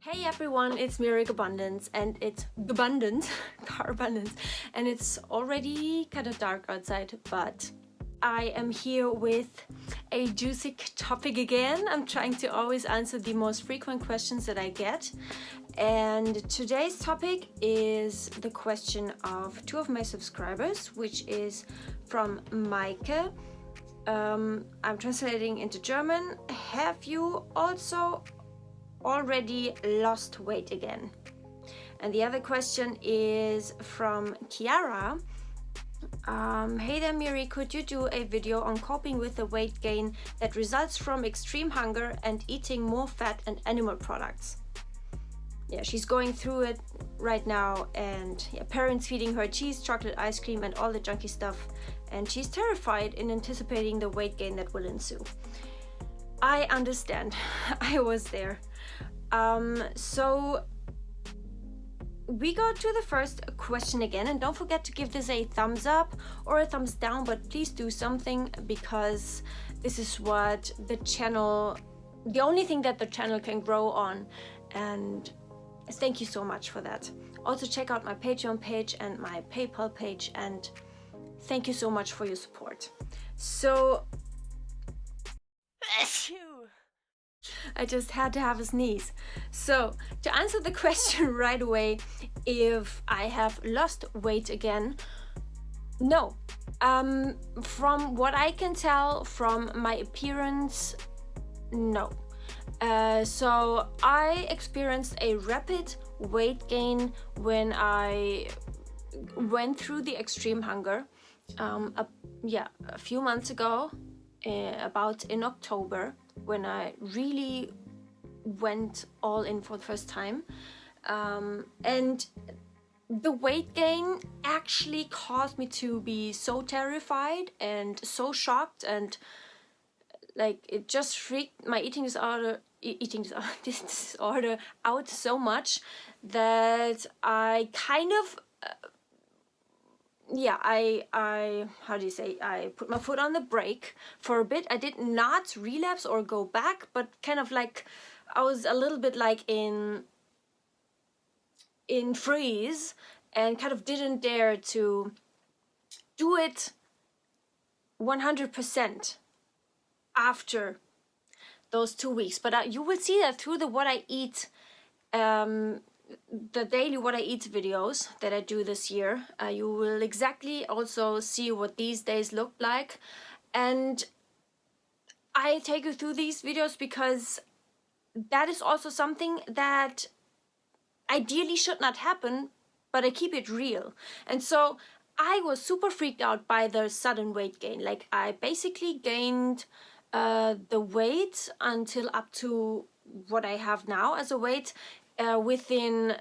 Hey everyone, it's Miric Abundance and it's abundant, car abundance, and it's already kind of dark outside, but I am here with a juicy topic again. I'm trying to always answer the most frequent questions that I get, and today's topic is the question of two of my subscribers, which is from Maike. I'm translating into German. Have you also already lost weight again? And the other question is from Kiara. Hey there Miri, could you do a video on coping with the weight gain that results from extreme hunger and eating more fat and animal products? Yeah, she's going through it right now, and parents feeding her cheese, chocolate, ice cream and all the junky stuff, and she's terrified in anticipating the weight gain that will ensue. I understand. I was there. So we go to the first question again, and don't forget to give this a thumbs up or a thumbs down, but please do something, because this is what the only thing that the channel can grow on, and thank you so much for that. Also check out my Patreon page and my PayPal page, and thank you so much for your support. So I just had to have a sneeze. So to answer the question right away, if I have lost weight again, no. From what I can tell from my appearance, no. So I experienced a rapid weight gain when I went through the extreme hunger a few months ago, about in October, when I really went all in for the first time. And the weight gain actually caused me to be so terrified and so shocked, and like it just freaked my eating disorder out so much that I kind of I put my foot on the brake for a bit. I did not relapse or go back, but kind of like I was a little bit like in freeze, and kind of didn't dare to do it 100% after those 2 weeks. But you will see that through the what I eat, the daily what I eat videos that I do this year. You will exactly also see what these days look like, and I take you through these videos because that is also something that ideally should not happen, but I keep it real. And so I was super freaked out by the sudden weight gain. Like I basically gained the weight until up to what I have now as a weight within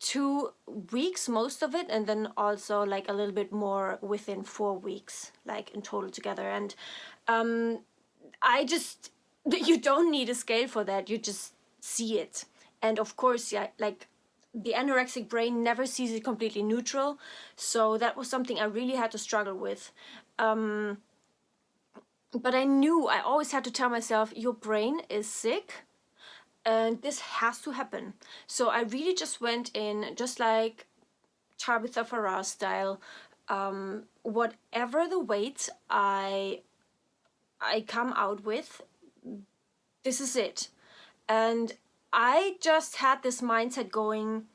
2 weeks, most of it, and then also like a little bit more within 4 weeks, like in total together. And you don't need a scale for that, you just see it. And of course, like the anorexic brain never sees it completely neutral, so that was something I really had to struggle with. But I always had to tell myself, your brain is sick and this has to happen. So I really just went in, just like Tabitha Farrar style, whatever the weight I come out with, this is it. And I just had this mindset going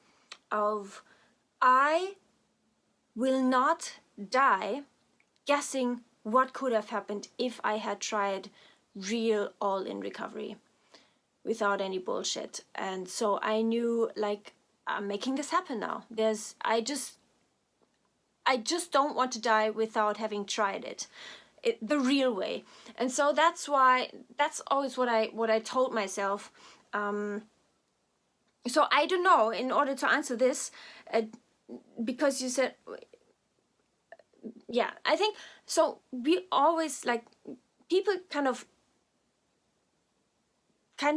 of, I will not die guessing what could have happened if I had tried real all-in recovery without any bullshit. And so I knew, like, I'm making this happen now. I just don't want to die without having tried it the real way. And so that's always what I told myself. So I don't know, in order to answer this, because you said, yeah, I think so. We always, like, people kind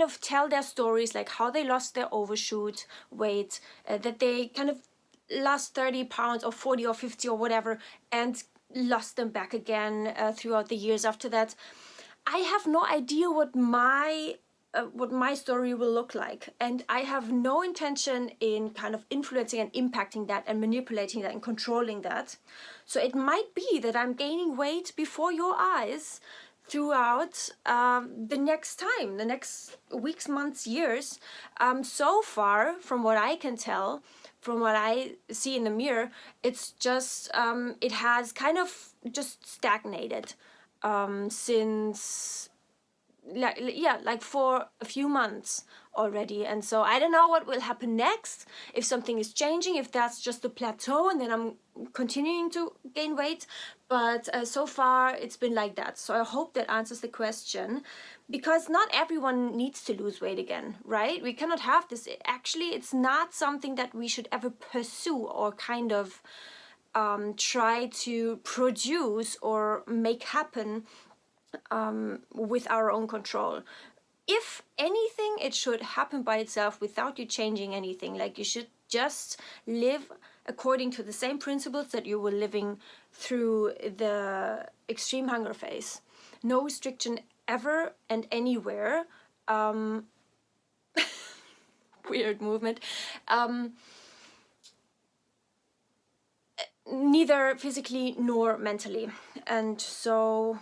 of tell their stories, like how they lost their overshoot weight, that they kind of lost 30 pounds or 40 or 50 or whatever, and lost them back again throughout the years after that. I have no idea what my what my story will look like, and I have no intention in kind of influencing and impacting that and manipulating that and controlling that. So it might be that I'm gaining weight before your eyes throughout the next weeks, months, years. So far, from what I can tell, from what I see in the mirror, it's just it has kind of just stagnated since like for a few months already. And so I don't know what will happen next, if something is changing, if that's just a plateau and then I'm continuing to gain weight. But so far it's been like that. So I hope that answers the question, because not everyone needs to lose weight again, right? We cannot have this. Actually, it's not something that we should ever pursue or kind of try to produce or make happen with our own control. If anything, it should happen by itself without you changing anything. Like, you should just live according to the same principles that you were living through the extreme hunger phase. No restriction ever and anywhere. Weird movement. Neither physically nor mentally. And so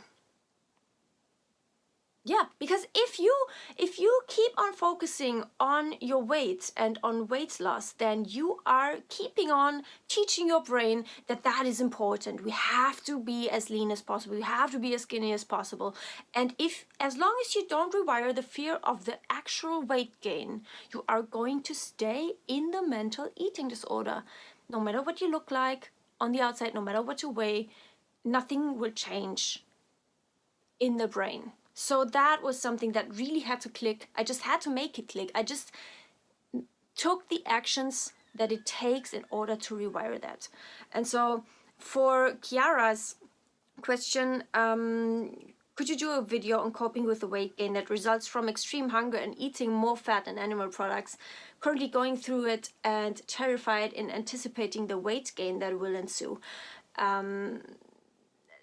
yeah, because if you keep on focusing on your weight and on weight loss, then you are keeping on teaching your brain that that is important. We have to be as lean as possible. We have to be as skinny as possible. And as long as you don't rewire the fear of the actual weight gain, you are going to stay in the mental eating disorder. No matter what you look like on the outside, no matter what you weigh, nothing will change in the brain. So that was something that really had to click. I just had to make it click. I just took the actions that it takes in order to rewire that. And so for Kiara's question, could you do a video on coping with the weight gain that results from extreme hunger and eating more fat and animal products? Currently going through it and terrified in anticipating the weight gain that will ensue.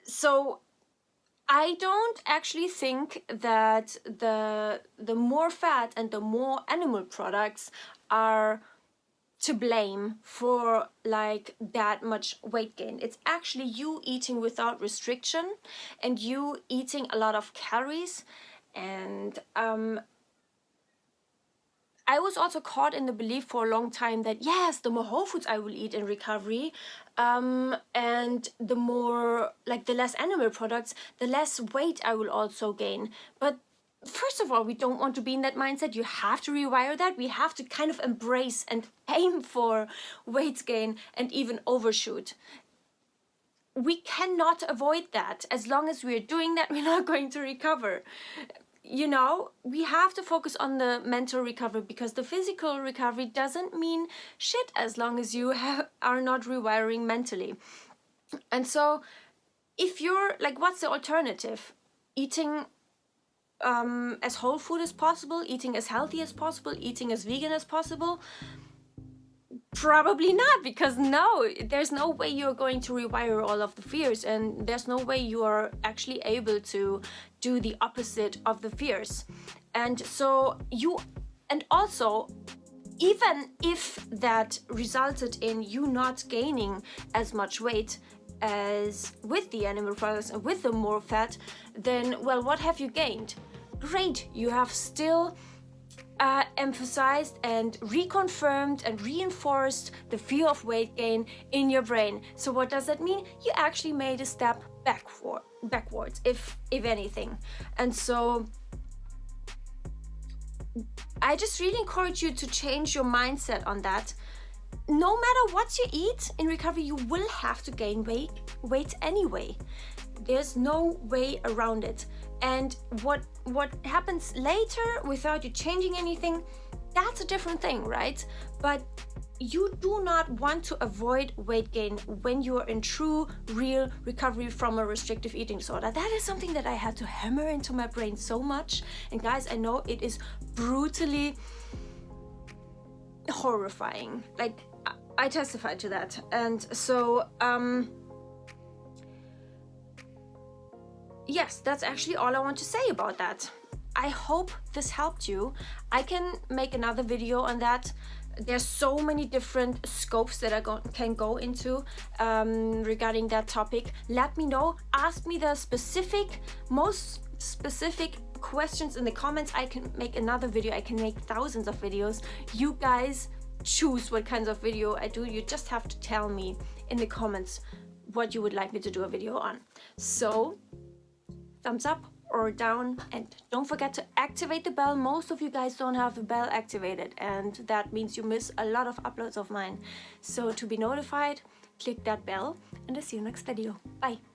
So I don't actually think that the more fat and the more animal products are to blame for like that much weight gain. It's actually you eating without restriction and you eating a lot of calories. And I was also caught in the belief for a long time that yes, the more whole foods I will eat in recovery, and the more, like, the less animal products, the less weight I will also gain. But first of all, we don't want to be in that mindset. You have to rewire that. We have to kind of embrace and aim for weight gain and even overshoot. We cannot avoid that. As long as we're doing that, we're not going to recover. You know, we have to focus on the mental recovery, because the physical recovery doesn't mean shit as long as you are not rewiring mentally. And so if you're like, what's the alternative? Eating as whole food as possible, eating as healthy as possible, eating as vegan as possible? Probably not, because no, there's no way you're going to rewire all of the fears, and there's no way you are actually able to do the opposite of the fears. And so and also, even if that resulted in you not gaining as much weight as with the animal products and with the more fat, then, well, what have you gained? Great, you have still emphasized and reconfirmed and reinforced the fear of weight gain in your brain. So what does that mean? You actually made a step backwards, if anything. And so I just really encourage you to change your mindset on that. No matter what you eat in recovery, you will have to gain weight anyway. There's no way around it. And what happens later without you changing anything, that's a different thing, right? But you do not want to avoid weight gain when you are in true, real recovery from a restrictive eating disorder. That is something that I had to hammer into my brain so much. And guys, I know it is brutally horrifying. Like, I testify to that. And so, yes, that's actually all I want to say about that. I hope this helped you. I can make another video on that. There's so many different scopes that I can go into regarding that topic. Let me know. Ask me the most specific questions in the comments. I can make another video. I can make thousands of videos. You guys choose what kinds of video I do. You just have to tell me in the comments what you would like me to do a video on. So thumbs up or down, and don't forget to activate the bell. Most of you guys don't have the bell activated, and that means you miss a lot of uploads of mine. So to be notified, click that bell, and I'll see you next video. Bye.